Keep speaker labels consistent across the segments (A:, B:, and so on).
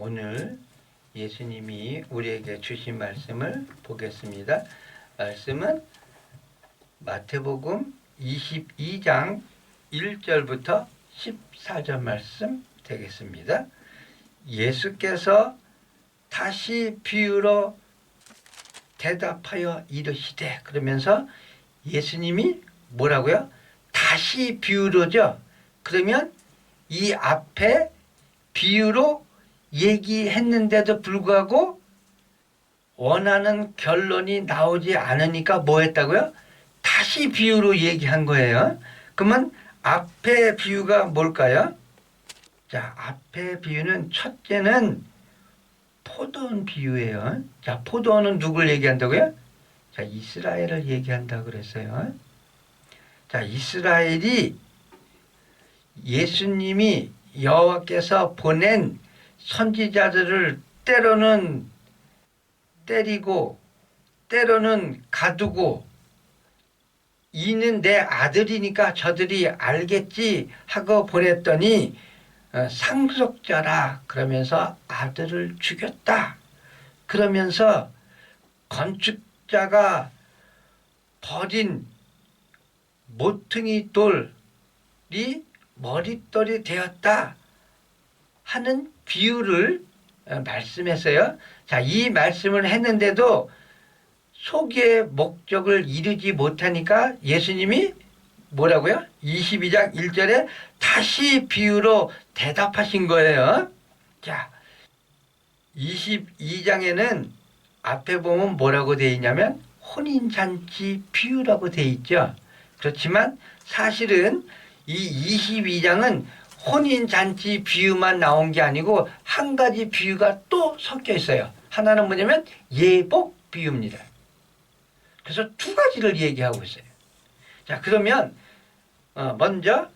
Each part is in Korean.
A: 오늘 예수님이 우리에게 주신 말씀을 보겠습니다. 말씀은 마태복음 22장 1절부터 14절 말씀 되겠습니다. 예수께서 다시 비유로 대답하여 이르시되, 그러면서 예수님이 뭐라고요? 다시 비유로죠. 그러면 이 앞에 비유로 얘기했는데도 불구하고 원하는 결론이 나오지 않으니까 뭐 했다고요? 다시 비유로 얘기한 거예요. 그러면 앞에 비유가 뭘까요? 자, 앞에 비유는 첫째는 포도원 비유예요. 자, 포도원은 누굴 얘기한다고요? 자, 이스라엘을 얘기한다고 그랬어요. 자, 이스라엘이 예수님이 여호와께서 보낸 선지자들을 때로는 때리고 때로는 가두고, 이는 내 아들이니까 저들이 알겠지 하고 보냈더니 상속자라 그러면서 아들을 죽였다. 그러면서 건축자가 버린 모퉁이 돌이 머릿돌이 되었다 하는 비유를 말씀했어요. 자, 이 말씀을 했는데도 소기의 목적을 이루지 못하니까 예수님이 뭐라고요? 22장 1절에 다시 비유로 대답하신 거예요. 자, 22장에는 앞에 보면 뭐라고 되어 있냐면 혼인잔치 비유라고 되어 있죠. 그렇지만 사실은 이 22장은 혼인잔치 비유만 나온 게 아니고 한 가지 비유가 또 섞여 있어요. 하나는 뭐냐면 예복 비유입니다. 그래서 두 가지를 얘기하고 있어요. 자, 그러면 먼저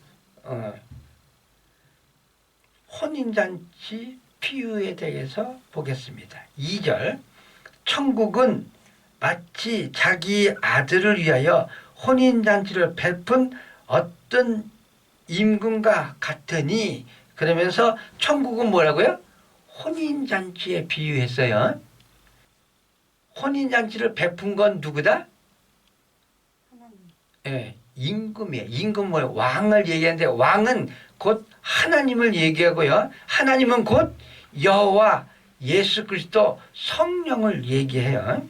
A: 혼인잔치 비유에 대해서 보겠습니다. 2절, 천국은 마치 자기 아들을 위하여 혼인잔치를 베푼 어떤 임금과 같으니, 그러면서 천국은 뭐라고요? 혼인잔치에 비유했어요. 혼인잔치를 베푼 건 누구다? 하나님. 예, 임금이에요. 임금 뭐예요? 왕을 얘기하는데 왕은 곧 하나님을 얘기하고요. 하나님은 곧 여호와 예수 그리스도 성령을 얘기해요.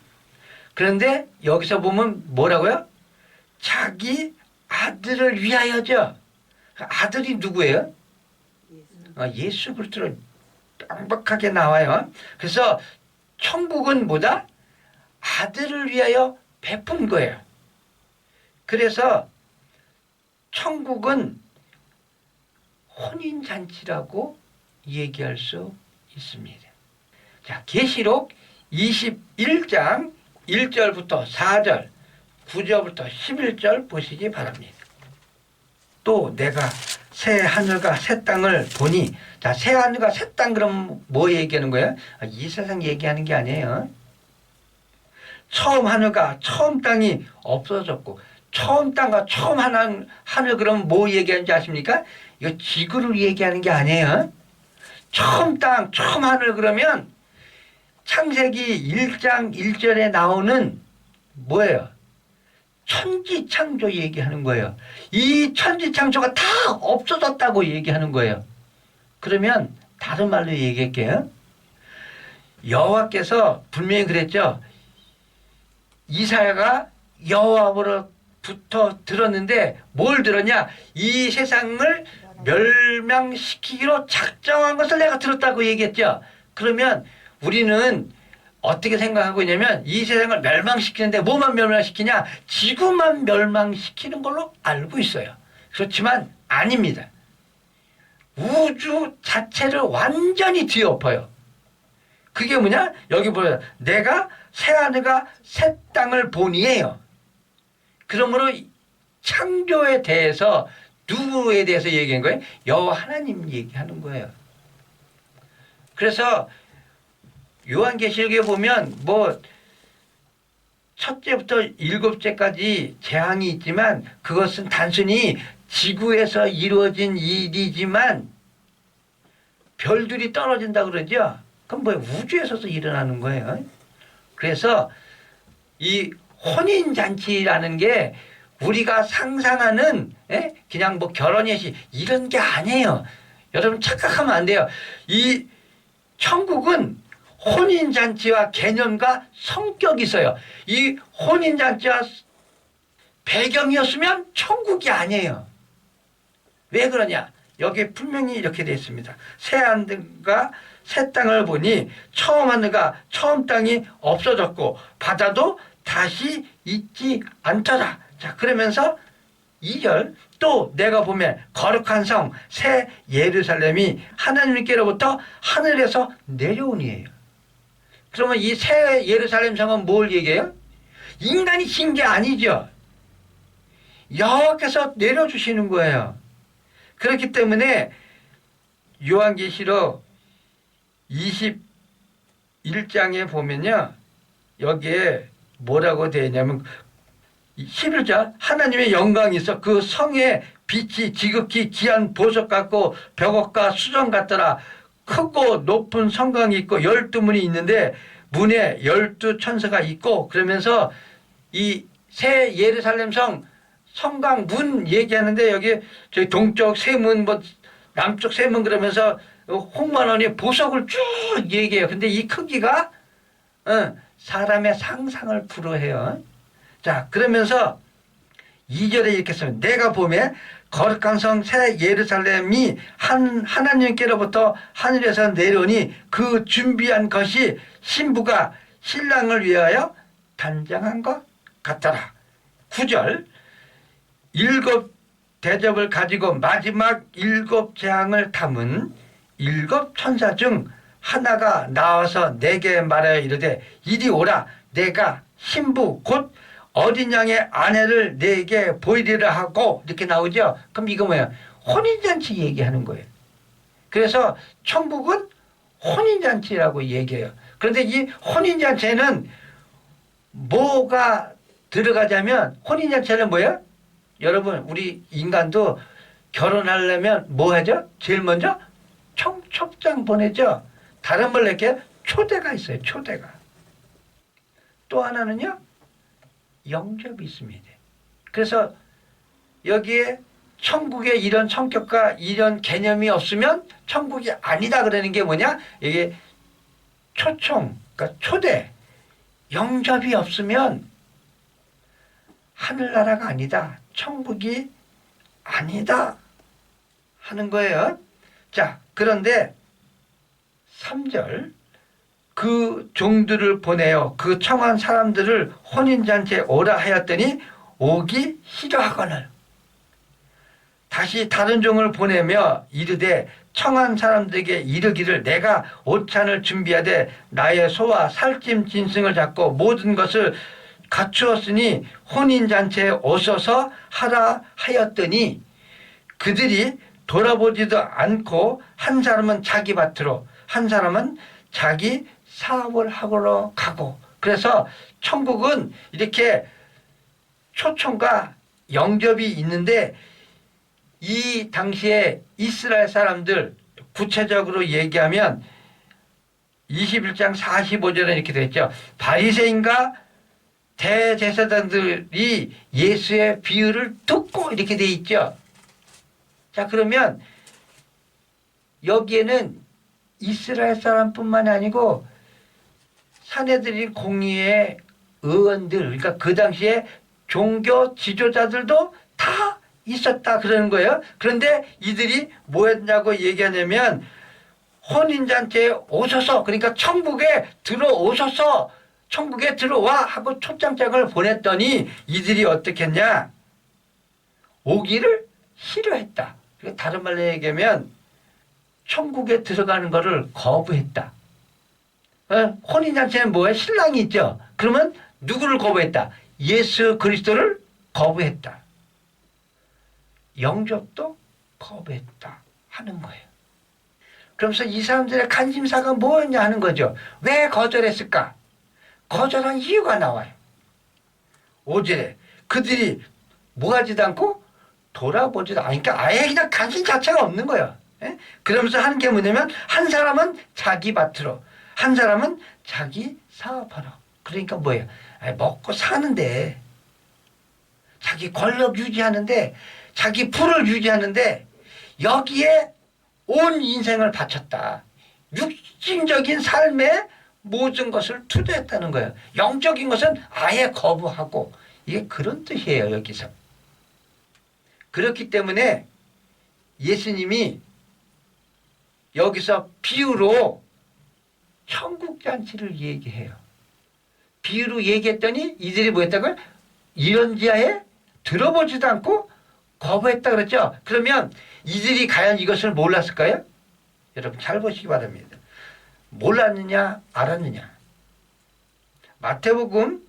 A: 그런데 여기서 보면 뭐라고요? 자기 아들을 위하여죠. 아들이 누구예요? 예수 그리스도로 명백하게 나와요. 그래서 천국은 뭐다? 아들을 위하여 베푼 거예요. 그래서 천국은 혼인잔치라고 얘기할 수 있습니다. 자, 계시록 21장 1절부터 4절, 9절부터 11절 보시기 바랍니다. 또 내가 새 하늘과 새 땅을 보니, 자, 새 하늘과 새 땅 그럼 뭐 얘기하는 거예요? 이 세상 얘기하는 게 아니에요. 처음 하늘과 처음 땅이 없어졌고, 처음 땅과 처음 하늘 그럼 뭐 얘기하는지 아십니까? 이거 지구를 얘기하는 게 아니에요. 처음 땅, 처음 하늘 그러면 창세기 1장 1절에 나오는 뭐예요? 천지창조 얘기하는 거예요. 이 천지창조가 다 없어졌다고 얘기하는 거예요. 그러면 다른 말로 얘기할게요. 여호와께서 분명히 그랬죠. 이사야가 여호와로부터 들었는데 뭘 들었냐? 이 세상을 멸망시키기로 작정한 것을 내가 들었다고 얘기했죠. 그러면 우리는 어떻게 생각하고 있냐면 이 세상을 멸망시키는데 뭐만 멸망시키냐? 지구만 멸망시키는 걸로 알고 있어요. 그렇지만 아닙니다. 우주 자체를 완전히 뒤엎어요. 그게 뭐냐? 여기 보여요. 내가 새 하늘과 새 땅을 보니에요. 그러므로 창조에 대해서 누구에 대해서 얘기한 거예요? 여호와 하나님 얘기하는 거예요. 그래서 요한계시록에 보면 뭐 첫째부터 일곱째까지 재앙이 있지만 그것은 단순히 지구에서 이루어진 일이지만 별들이 떨어진다 그러죠. 그럼 뭐 우주에서도 일어나는 거예요. 그래서 이 혼인잔치라는 게 우리가 상상하는 그냥 뭐 결혼 예식 이런 게 아니에요. 여러분 착각하면 안 돼요. 이 천국은 혼인잔치와 개념과 성격이 있어요. 이 혼인잔치와 배경이었으면 천국이 아니에요. 왜 그러냐? 여기 분명히 이렇게 되어 있습니다. 새 하늘과 새 땅을 보니 처음 하늘과 처음 땅이 없어졌고 바다도 다시 있지 않더라. 자, 그러면서 2절 또 내가 보면 거룩한 성 새 예루살렘이 하나님께로부터 하늘에서 내려오니에요. 그러면 이 새 예루살렘 성은 뭘 얘기해요? 인간이 진 게 아니죠. 여호와께서 내려주시는 거예요. 그렇기 때문에 요한계시록 21장에 보면요. 여기에 뭐라고 되어 있냐면 11절 하나님의 영광이 있어 그 성의 빛이 지극히 귀한 보석 같고 벽옥과 수정 같더라. 크고 높은 성곽이 있고 12문이 있는데 문에 12천사가 있고 그러면서 이 새 예루살렘 성곽 문 얘기하는데 여기 저희 동쪽 세문 뭐 남쪽 세문 그러면서 홍만원이 보석을 쭉 얘기해요. 근데 이 크기가 사람의 상상을 불허해요. 자, 그러면서 2절에 이렇게 씁니다. 내가 보면 거룩한 성 새 예루살렘이 하나님께로부터 하늘에서 내려오니 그 준비한 것이 신부가 신랑을 위하여 단장한 것 같더라. 9절 7 대접을 가지고 마지막 7 재앙을 담은 7 천사 중 하나가 나와서 내게 말하여 이르되 이리 오라 내가 신부 곧 어린 양의 아내를 내게 보이리라 하고 이렇게 나오죠. 그럼 이거 뭐야? 혼인잔치 얘기하는 거예요. 그래서 천국은 혼인잔치라고 얘기해요. 그런데 이 혼인잔치에는 뭐가 들어가자면 혼인잔치는 뭐예요? 여러분 우리 인간도 결혼하려면 뭐 하죠? 제일 먼저 청첩장 보내죠. 다른 말로 이렇게 초대가 있어요. 초대가. 또 하나는요. 영접이 있습니다. 그래서 여기에 천국에 이런 성격과 이런 개념이 없으면 천국이 아니다 그러는 게 뭐냐? 이게 초청, 그러니까 초대, 영접이 없으면 하늘나라가 아니다. 천국이 아니다 하는 거예요. 자, 그런데 3절 그 종들을 보내어 그 청한 사람들을 혼인잔치에 오라 하였더니 오기 싫어하거늘 다시 다른 종을 보내며 이르되 청한 사람들에게 이르기를 내가 오찬을 준비하되 나의 소와 살찜 짐승을 잡고 모든 것을 갖추었으니 혼인잔치에 오셔서 하라 하였더니 그들이 돌아보지도 않고 한 사람은 자기 밭으로 한 사람은 자기 사업을 하러 가고 그래서 천국은 이렇게 초청과 영접이 있는데 이 당시에 이스라엘 사람들 구체적으로 얘기하면 21장 45절에 이렇게 되어 있죠. 바리새인과 대제사장들이 예수의 비유를 듣고 이렇게 되어 있죠. 자, 그러면 여기에는 이스라엘 사람뿐만이 아니고 사내들인 공의의 의원들 그러니까 그 당시에 종교 지도자들도 다 있었다 그러는 거예요. 그런데 이들이 뭐 했냐고 얘기하냐면 혼인잔치에 오셔서 그러니까 천국에 들어오셔서 천국에 들어와 하고 초청장을 보냈더니 이들이 어떻게 했냐 오기를 싫어했다. 다른 말로 얘기하면 천국에 들어가는 것을 거부했다. 혼인잔치는 뭐예요? 신랑이 있죠. 그러면 누구를 거부했다? 예수 그리스도를 거부했다. 영접도 거부했다 하는 거예요. 그러면서 이 사람들의 관심사가 뭐였냐 하는 거죠. 왜 거절했을까? 거절한 이유가 나와요. 5절에 그들이 뭐 하지도 않고 돌아보지도 않으니까 아예 그냥 관심 자체가 없는 거예요. 예? 그러면서 하는 게 뭐냐면 한 사람은 자기 밭으로, 한 사람은 자기 사업하러. 그러니까 뭐예요? 먹고 사는데, 자기 권력 유지하는데, 자기 부를 유지하는데 여기에 온 인생을 바쳤다. 육신적인 삶에 모든 것을 투자했다는 거예요. 영적인 것은 아예 거부하고, 이게 그런 뜻이에요, 여기서. 그렇기 때문에 예수님이 여기서 비유로 천국잔치를 얘기해요. 비유로 얘기했더니 이들이 뭐 했다고요? 이런 지하에 들어보지도 않고 거부했다 그랬죠. 그러면 이들이 과연 이것을 몰랐을까요? 여러분 잘 보시기 바랍니다. 몰랐느냐 알았느냐. 마태복음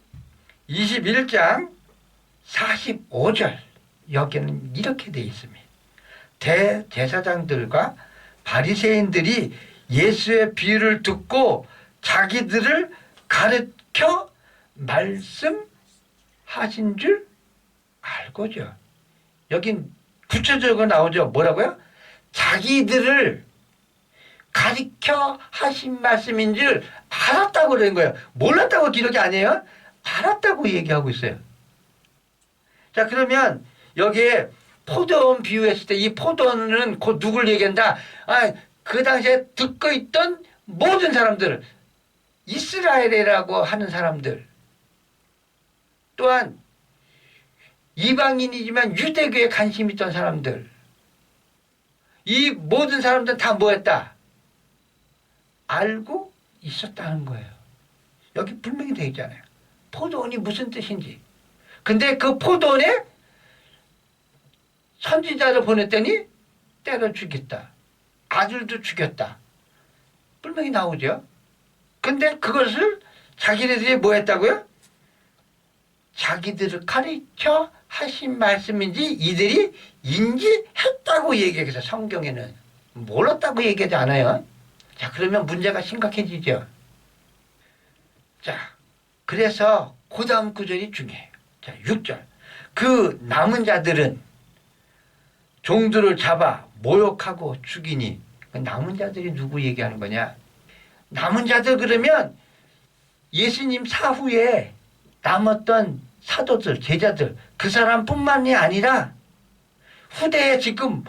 A: 21장 45절 여기는 이렇게 되어 있습니다. 대제사장들과 바리새인들이 예수의 비유를 듣고 자기들을 가르쳐 말씀하신 줄 알고죠. 여긴 구체적으로 나오죠. 뭐라고요? 자기들을 가르쳐 하신 말씀인 줄 알았다고 그러는 거예요. 몰랐다고 기록이 아니에요. 알았다고 얘기하고 있어요. 자, 그러면 여기에 포도원 비유했을 때 이 포도원은 곧 누굴 얘기한다? 그 당시에 듣고 있던 모든 사람들, 이스라엘이라고 하는 사람들, 또한 이방인이지만 유대교에 관심 있던 사람들, 이 모든 사람들은 다 뭐였다? 알고 있었다는 거예요. 여기 분명히 되어 있잖아요. 포도원이 무슨 뜻인지. 근데 그 포도원에 선지자를 보냈더니 때려 죽였다. 아들도 죽였다. 분명히 나오죠. 근데 그것을 자기네들이 뭐 했다고요? 자기들을 가르쳐 하신 말씀인지 이들이 인지했다고 얘기해서 성경에는 몰랐다고 얘기하지 않아요. 자, 그러면 문제가 심각해지죠. 자, 그래서 그 다음 구절이 중요해요. 자, 6절. 그 남은 자들은 종들을 잡아 모욕하고 죽이니. 그 남은 자들이 누구 얘기하는 거냐? 남은 자들 그러면 예수님 사후에 남았던 사도들, 제자들, 그 사람뿐만이 아니라 후대에 지금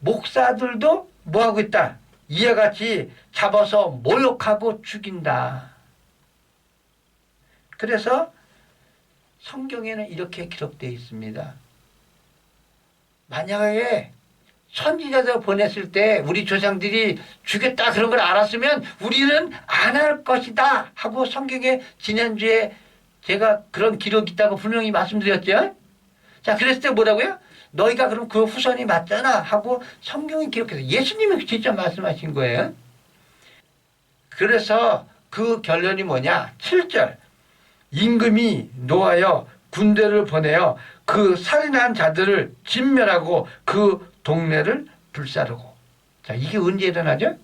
A: 목사들도 뭐하고 있다? 이와 같이 잡아서 모욕하고 죽인다. 그래서 성경에는 이렇게 기록되어 있습니다. 만약에 선지자들 보냈을 때 우리 조상들이 죽였다 그런 걸 알았으면 우리는 안 할 것이다 하고 성경에 지난주에 제가 그런 기록이 있다고 분명히 말씀드렸죠. 자, 그랬을 때 뭐라고요? 너희가 그럼 그 후손이 맞잖아 하고 성경이 기록해서 예수님이 직접 말씀하신 거예요. 그래서 그 결론이 뭐냐? 7절. 임금이 노하여 군대를 보내어 그 살인한 자들을 진멸하고 그 동네를 불사르고. 자, 이게 언제 일어나죠?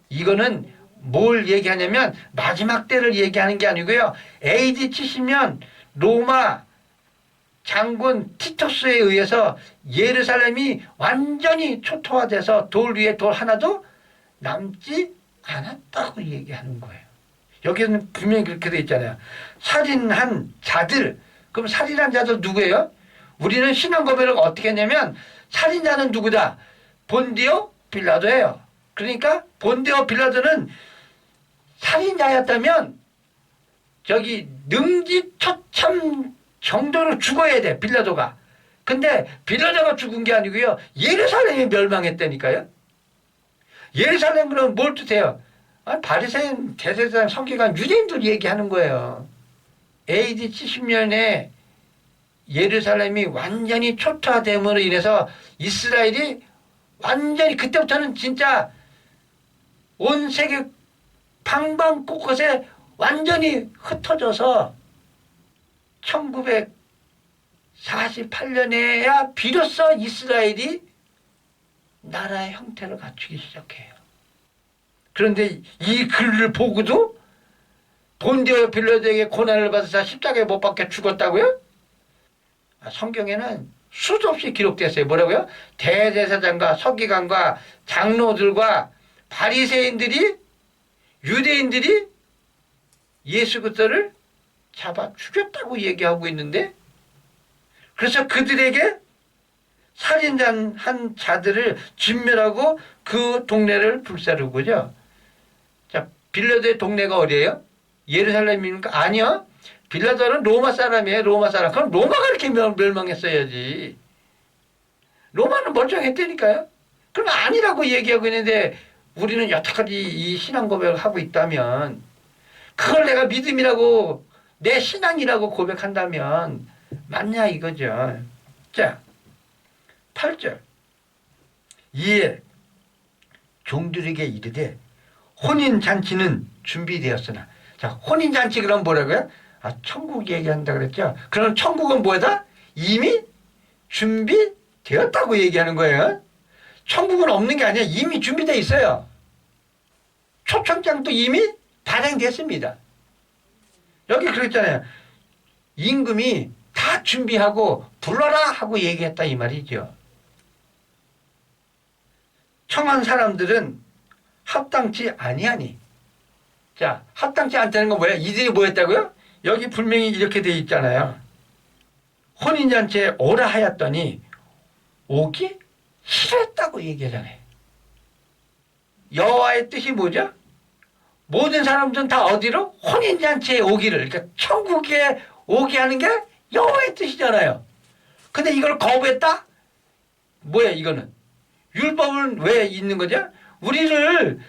A: 이거는 뭘 얘기하냐면 마지막 때를 얘기하는 게 아니고요. AD 70년 로마 장군 티토스에 의해서 예루살렘이 완전히 초토화돼서 돌 위에 돌 하나도 남지 않았다고 얘기하는 거예요. 여기는 분명히 그렇게 돼 있잖아요. 살인한 자들. 그럼 살인한 자들 누구예요? 우리는 신앙 고백을 어떻게 했냐면 살인자는 누구다? 본디오 빌라도예요. 그러니까 본디오 빌라도는 살인자였다면 저기 능지처참 정도로 죽어야 돼, 빌라도가. 근데 빌라도가 죽은 게 아니고요. 예루살렘이 멸망했다니까요. 예루살렘 그러면 뭘 뜻해요? 바리새인, 대제사장, 서기관, 유대인들 얘기하는 거예요. AD 70년에 예루살렘이 완전히 초토화됨으로 인해서 이스라엘이 완전히 그때부터는 진짜 온 세계 방방 곳곳에 완전히 흩어져서 1948년에야 비로소 이스라엘이 나라의 형태를 갖추기 시작해요. 그런데 이 글을 보고도 본디오 빌라도에게 고난을 받아서 십자가에 못 박혀 죽었다고요? 성경에는 수도 없이 기록됐어요. 뭐라고요? 대제사장과 서기관과 장로들과 바리새인들이 유대인들이 예수 그리스도를 잡아 죽였다고 얘기하고 있는데, 그래서 그들에게 살인한 자들을 진멸하고 그 동네를 불사르고죠. 자, 빌라도의 동네가 어디예요? 예루살렘입니까? 아니요. 빌라도는 로마 사람이에요. 로마 사람. 그럼 로마가 이렇게 멸망했어야지. 로마는 멀쩡했다니까요. 그럼 아니라고 얘기하고 있는데, 우리는 여태까지 이 신앙 고백을 하고 있다면, 그걸 내가 믿음이라고, 내 신앙이라고 고백한다면 맞냐 이거죠. 자, 8절. 이에 종들에게 이르되 혼인잔치는 준비되었으나. 자, 혼인잔치 그럼 뭐라고요? 천국 얘기한다 그랬죠. 그럼 천국은 뭐다? 이미 준비되었다고 얘기하는 거예요. 천국은 없는 게 아니라 이미 준비되어 있어요. 초청장도 이미 발행됐습니다. 여기 그랬잖아요. 임금이 다 준비하고 불러라 하고 얘기했다 이 말이죠. 청한 사람들은 합당치 아니하니. 자, 합당치 않다는 건 뭐예요? 이들이 뭐 했다고요? 여기 분명히 이렇게 돼 있잖아요. 혼인잔치에 오라 하였더니 오기 싫었다고 얘기하잖아요. 여호와의 뜻이 뭐죠? 모든 사람들은 다 어디로? 혼인잔치에 오기를, 그러니까 천국에 오게 하는 게 여호와의 뜻이잖아요. 근데 이걸 거부했다? 뭐야 이거는? 율법은 왜 있는 거죠? 우리를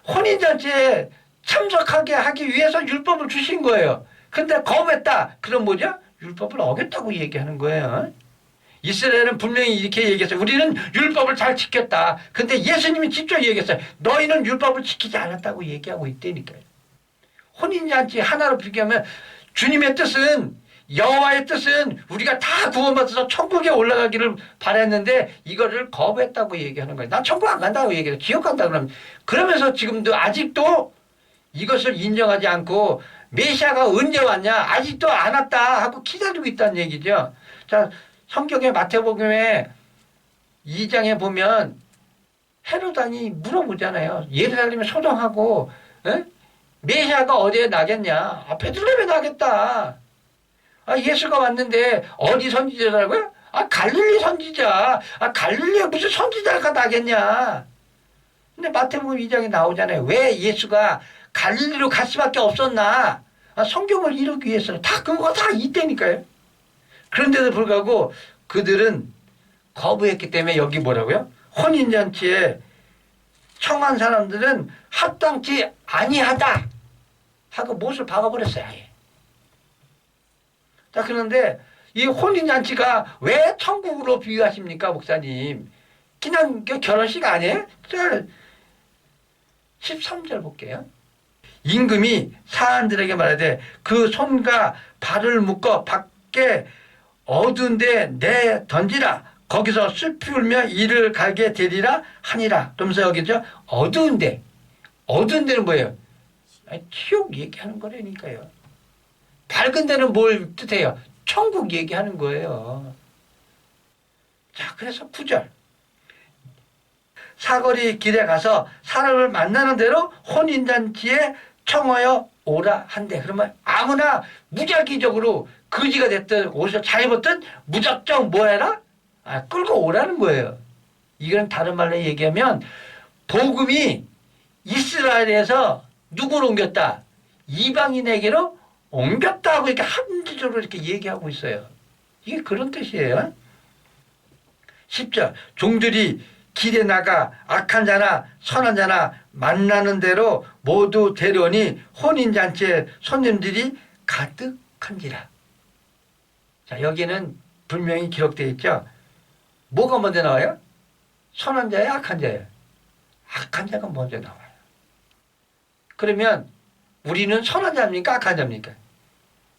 A: 혼인잔치에 참석하게 하기 위해서 율법을 주신 거예요. 근데 거부했다. 그럼 뭐죠? 율법을 어겼다고 얘기하는 거예요. 이스라엘은 분명히 이렇게 얘기했어요. 우리는 율법을 잘 지켰다. 근데 예수님이 직접 얘기했어요. 너희는 율법을 지키지 않았다고 얘기하고 있다니까요. 혼인잔치 하나로 비교하면 주님의 뜻은, 여호와의 뜻은 우리가 다 구원받아서 천국에 올라가기를 바랬는데 이거를 거부했다고 얘기하는 거예요. 난 천국 안 간다고 얘기해요. 지옥 간다 그러면. 그러면서 지금도 아직도 이것을 인정하지 않고 메시아가 언제 왔냐? 아직도 안 왔다 하고 기다리고 있다는 얘기죠. 자, 성경의 마태복음에 2장에 보면 헤로단이 물어보잖아요. 예루살렘에 소동하고 메시아가 어디에 나겠냐? 베들레헴에 나겠다. 예수가 왔는데 어디 선지자라고요? 갈릴리 선지자. 갈릴리에 무슨 선지자가 나겠냐? 근데 마태복음 2장에 나오잖아요. 왜 예수가 갈릴리로 갈 수밖에 없었나? 성경을 이루기 위해서는 다 그거가 다 있다니까요. 그런데도 불구하고 그들은 거부했기 때문에 여기 뭐라고요? 혼인잔치에 청한 사람들은 합당치 아니하다 하고 못을 박아버렸어요. 아예. 자, 그런데 이 혼인잔치가 왜 천국으로 비유하십니까, 목사님? 그냥 결혼식 아니에요? 자, 13절 볼게요. 임금이 사람들에게 말하되 그 손과 발을 묶어 밖에 어두운 데 내 던지라. 거기서 슬피 울며 이를 갈게 되리라 하니라. 그러면서 여기죠. 어두운 데. 어두운 데는 뭐예요? 지옥 얘기하는 거라니까요. 밝은 데는 뭘 뜻해요? 천국 얘기하는 거예요. 자, 그래서 9절. 사거리 길에 가서 사람을 만나는 대로 혼인잔치에 청하여 오라 한대. 그러면 아무나 무작위적으로 거지가 됐든 옷을 잘 입었든 무작정 뭐 해라? 끌고 오라는 거예요. 이건 다른 말로 얘기하면 복음이 이스라엘에서 누구를 옮겼다? 이방인에게로 옮겼다고 이렇게 한지적으로 이렇게 얘기하고 있어요. 이게 그런 뜻이에요. 10절. 종들이 길에 나가 악한 자나 선한 자나 만나는 대로 모두 데려오니 혼인잔치에 손님들이 가득한지라. 자, 여기는 분명히 기록되어 있죠. 뭐가 먼저 나와요? 선한 자예요? 악한 자예요? 악한 자가 먼저 나와요. 그러면 우리는 선한 자입니까? 악한 자입니까?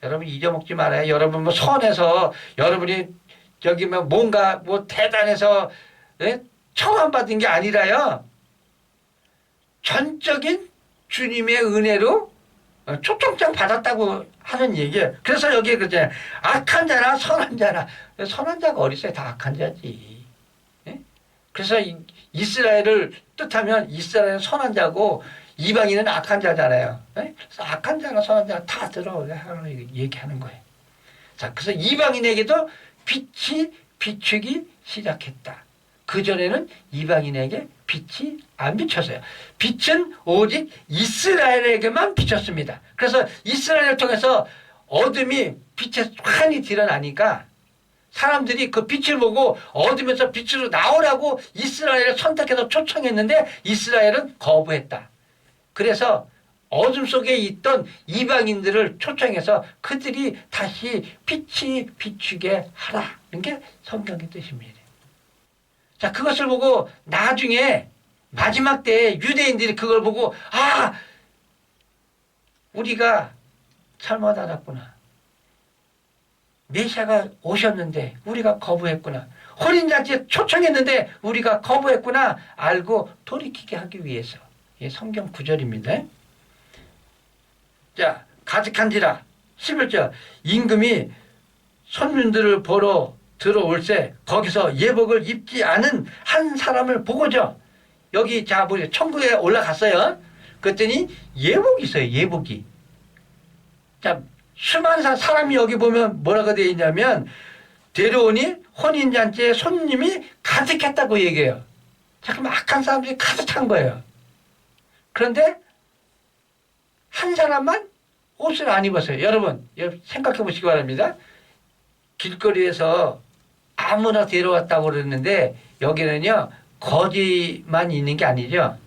A: 여러분 잊어먹지 말아요. 여러분 뭐 선해서 여러분이 저기 뭐 뭔가 뭐 대단해서 청함받은 게 아니라요. 전적인 주님의 은혜로 초청장 받았다고 하는 얘기예요. 그래서 여기에 그제 악한 자나 선한 자나, 선한 자가 어디 있어요? 다 악한 자지. 예? 그래서 이스라엘을 뜻하면 이스라엘은 선한 자고 이방인은 악한 자잖아요. 예? 그래서 악한 자나 선한 자나 다 들어 얘기하는 거예요. 자, 그래서 이방인에게도 빛이 비추기 시작했다. 그전에는 이방인에게 빛이 안 비쳤어요. 빛은 오직 이스라엘에게만 비쳤습니다. 그래서 이스라엘을 통해서 어둠이 빛에 환히 드러나니까 사람들이 그 빛을 보고 어둠에서 빛으로 나오라고 이스라엘을 선택해서 초청했는데 이스라엘은 거부했다. 그래서 어둠 속에 있던 이방인들을 초청해서 그들이 다시 빛이 비추게 하라는 게 성경의 뜻입니다. 자, 그것을 보고 나중에 마지막 때에 유대인들이 그걸 보고 우리가 잘못 알았구나. 메시아가 오셨는데 우리가 거부했구나. 혼인잔치에 초청했는데 우리가 거부했구나. 알고 돌이키게 하기 위해서. 이게 성경 구절입니다. 자, 가득한지라 11절 임금이 손님들을 보러 들어올세 거기서 예복을 입지 않은 한 사람을 보고죠. 여기 자 보세요. 천국에 올라갔어요. 그랬더니 예복이 있어요. 예복이. 자, 수많은 사람이 여기 보면 뭐라고 되어 있냐면 데려오니 혼인잔치에 손님이 가득했다고 얘기해요. 자, 그럼 악한 사람들이 가득한 거예요. 그런데 한 사람만 옷을 안 입었어요. 여러분 생각해 보시기 바랍니다. 길거리에서 아무나 데려왔다고 그랬는데 여기는요 거지만 있는 게 아니죠.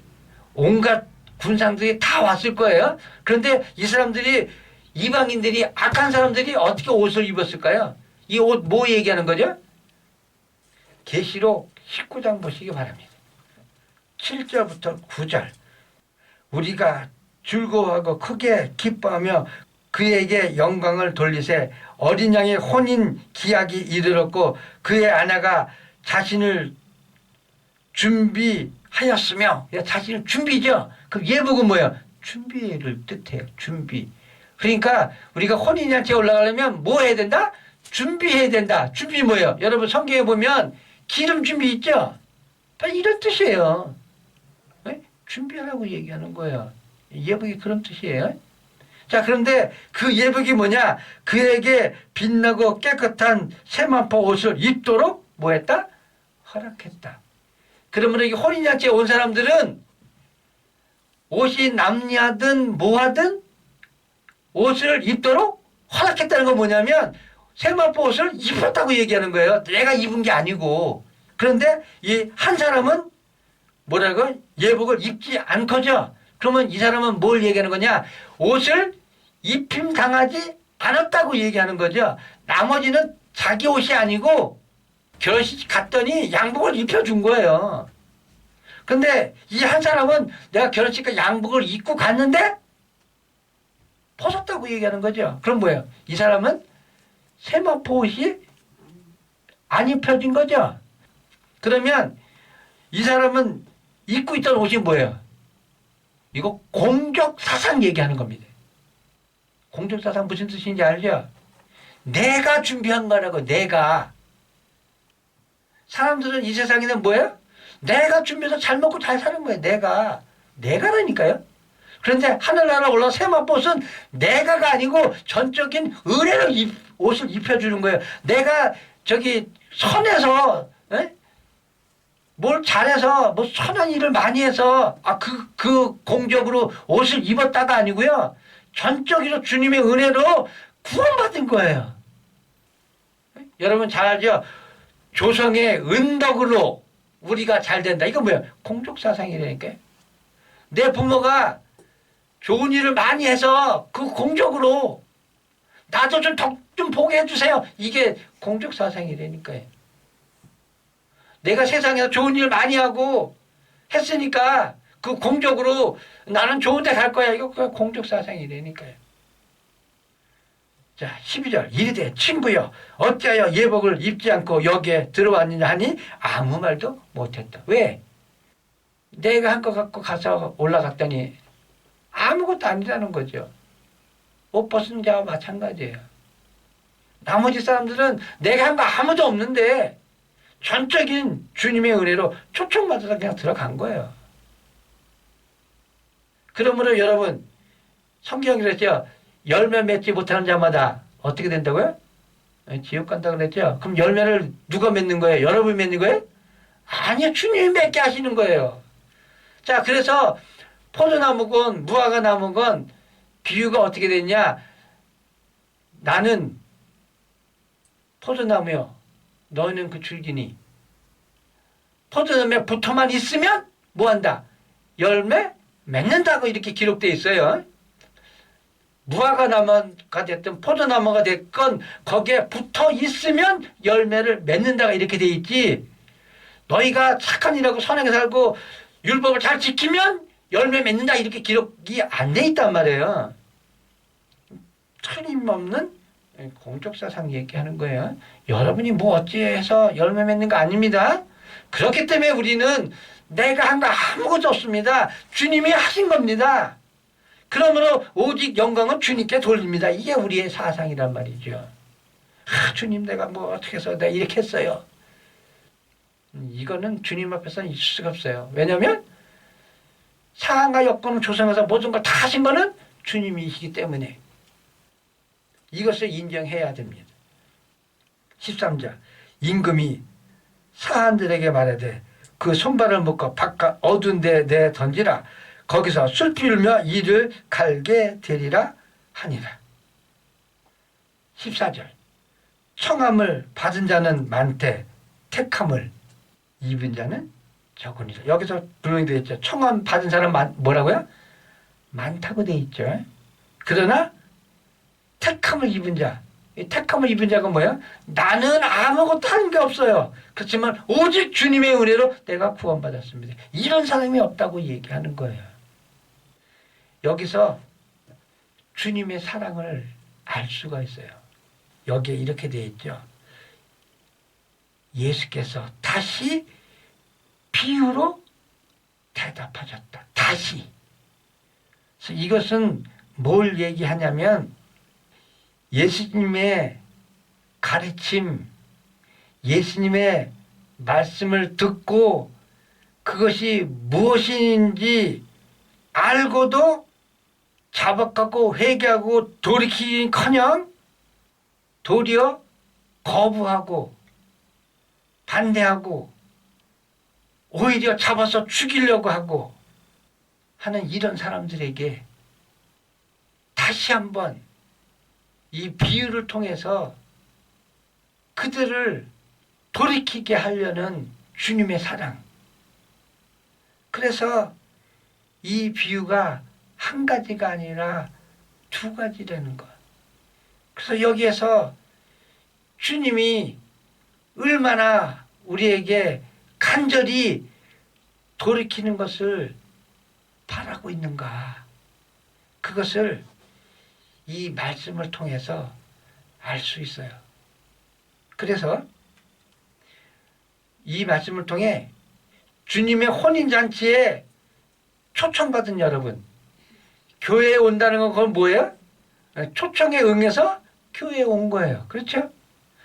A: 온갖 군상들이 다 왔을 거예요. 그런데 이 사람들이 이방인들이 악한 사람들이 어떻게 옷을 입었을까요? 이 옷 뭐 얘기하는 거죠? 계시록 19장 보시기 바랍니다. 7절부터 9절 우리가 즐거워하고 크게 기뻐하며 그에게 영광을 돌리세 어린 양의 혼인 기약이 이르렀고 그의 아내가 자신을 준비하였으며 자신을 준비죠. 그럼 예복은 뭐예요? 준비를 뜻해요. 준비. 그러니까 우리가 혼인잔치에 올라가려면 뭐 해야 된다? 준비해야 된다. 준비 뭐예요? 여러분 성경에 보면 기름 준비 있죠? 이런 뜻이에요. 네? 준비하라고 얘기하는 거예요. 예복이 그런 뜻이에요. 자, 그런데 그 예복이 뭐냐? 그에게 빛나고 깨끗한 세마포 옷을 입도록 뭐 했다? 허락했다. 그러면 이 혼인잔치에 온 사람들은 옷이 남냐든 뭐하든 옷을 입도록 허락했다는 건 뭐냐면 세마포 옷을 입었다고 얘기하는 거예요. 내가 입은 게 아니고. 그런데 이 한 사람은 뭐라고? 예복을 입지 않거죠. 그러면 이 사람은 뭘 얘기하는 거냐? 옷을 입힘 당하지 않았다고 얘기하는 거죠. 나머지는 자기 옷이 아니고 결혼식 갔더니 양복을 입혀준 거예요. 근데 이 한 사람은 내가 결혼식 양복을 입고 갔는데 벗었다고 얘기하는 거죠. 그럼 뭐예요? 이 사람은 세마포 옷이 안 입혀진 거죠. 그러면 이 사람은 입고 있던 옷이 뭐예요? 이거 공적사상 얘기하는 겁니다. 공적사상 무슨 뜻인지 알죠? 내가 준비한 거라고. 내가. 사람들은 이 세상에는 뭐예요? 내가 준비해서 잘 먹고 잘 사는 거예요. 내가라니까요. 그런데 하늘나라 올라 세마포옷은 내가가 아니고 전적인 은혜로 옷을 입혀주는 거예요. 내가 저기 선해서 뭘 잘해서 뭐 선한 일을 많이 해서 그 공적으로 옷을 입었다가 아니고요. 전적으로 주님의 은혜로 구원받은 거예요. 여러분 잘 알죠? 조성의 은덕으로 우리가 잘 된다. 이거 뭐예요? 공적사상이라니까요. 내 부모가 좋은 일을 많이 해서 그 공적으로 나도 좀 덕 좀 보게 해주세요. 이게 공적사상이라니까요. 내가 세상에서 좋은 일 많이 하고 했으니까 그 공적으로 나는 좋은 데 갈 거야. 이거 공적사상이라니까요. 자, 12절 이르되 친구여 어찌하여 예복을 입지 않고 여기에 들어왔느냐 하니 아무 말도 못했다. 왜? 내가 한 것 갖고 가서 올라갔더니 아무것도 아니라는 거죠. 옷 벗은 자와 마찬가지예요. 나머지 사람들은 내가 한 거 아무도 없는데 전적인 주님의 은혜로 초청받아서 그냥 들어간 거예요. 그러므로 여러분, 성경이 그랬죠. 열매 맺지 못하는 자마다 어떻게 된다고요? 지옥 간다고 그랬죠. 그럼 열매를 누가 맺는 거예요? 여러분이 맺는 거예요? 아니요. 주님이 맺게 하시는 거예요. 자, 그래서 포도나무건 무화과 나무건 비유가 어떻게 됐냐? 나는 포도나무요. 너희는 그 줄기니. 포도나무에 붙어만 있으면 뭐한다? 열매 맺는다고 이렇게 기록되어 있어요. 무화과 나무가 됐든 포도나무가 됐건 거기에 붙어 있으면 열매를 맺는다가 이렇게 되어 있지. 너희가 착한 일하고 선하게 살고 율법을 잘 지키면 열매 맺는다 이렇게 기록이 안 돼 있단 말이에요. 틀림없는 공적사상 얘기하는 거예요. 여러분이 뭐 어찌해서 열매 맺는 거 아닙니다. 그렇기 때문에 우리는 내가 한 거 아무것도 없습니다. 주님이 하신 겁니다. 그러므로 오직 영광은 주님께 돌립니다. 이게 우리의 사상이란 말이죠. 주님 내가 뭐 어떻게 해서 내가 이렇게 했어요. 이거는 주님 앞에서는 있을 수가 없어요. 왜냐하면 상황과 여건을 조성해서 모든 걸 다 하신 거는 주님이시기 때문에 이것을 인정해야 됩니다. 13절 임금이 사한들에게 말하되 그 손발을 묶어 바깥 어두운 데 내 던지라. 거기서 슬피 울며 이를 갈게 되리라 하니라. 14절 청함을 받은 자는 많되 택함을 입은 자는 적으니라. 여기서 분명히 되어 있죠. 청함 받은 사람은 뭐라고요? 많다고 되어 있죠. 그러나 택함을 입은 자, 이 택함을 입은 자가 뭐야? 나는 아무것도 한 게 없어요. 그렇지만 오직 주님의 은혜로 내가 구원받았습니다. 이런 사람이 없다고 얘기하는 거예요. 여기서 주님의 사랑을 알 수가 있어요. 여기에 이렇게 되어 있죠. 예수께서 다시 비유로 대답하셨다. 다시. 그래서 이것은 뭘 얘기하냐면 예수님의 가르침, 예수님의 말씀을 듣고 그것이 무엇인지 알고도 자박하고 회개하고 돌이키기는커녕 도리어 거부하고 반대하고 오히려 잡아서 죽이려고 하고 하는 이런 사람들에게 다시 한번 이 비유를 통해서 그들을 돌이키게 하려는 주님의 사랑. 그래서 이 비유가 한 가지가 아니라 두 가지라는 것. 그래서 여기에서 주님이 얼마나 우리에게 간절히 돌이키는 것을 바라고 있는가. 그것을 이 말씀을 통해서 알 수 있어요. 그래서 이 말씀을 통해 주님의 혼인잔치에 초청받은 여러분, 교회에 온다는 건 그건 뭐예요? 초청에 응해서 교회에 온 거예요. 그렇죠?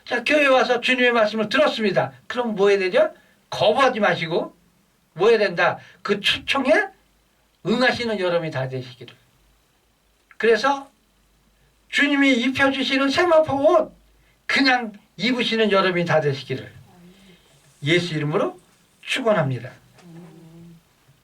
A: 자, 교회에 와서 주님의 말씀을 들었습니다. 그럼 뭐 해야 되죠? 거부하지 마시고 뭐 해야 된다? 그 초청에 응하시는 여러분이 다 되시기를. 그래서 주님이 입혀주시는 세마포 옷 그냥 입으시는 여러분이 다 되시기를 예수 이름으로 축원합니다.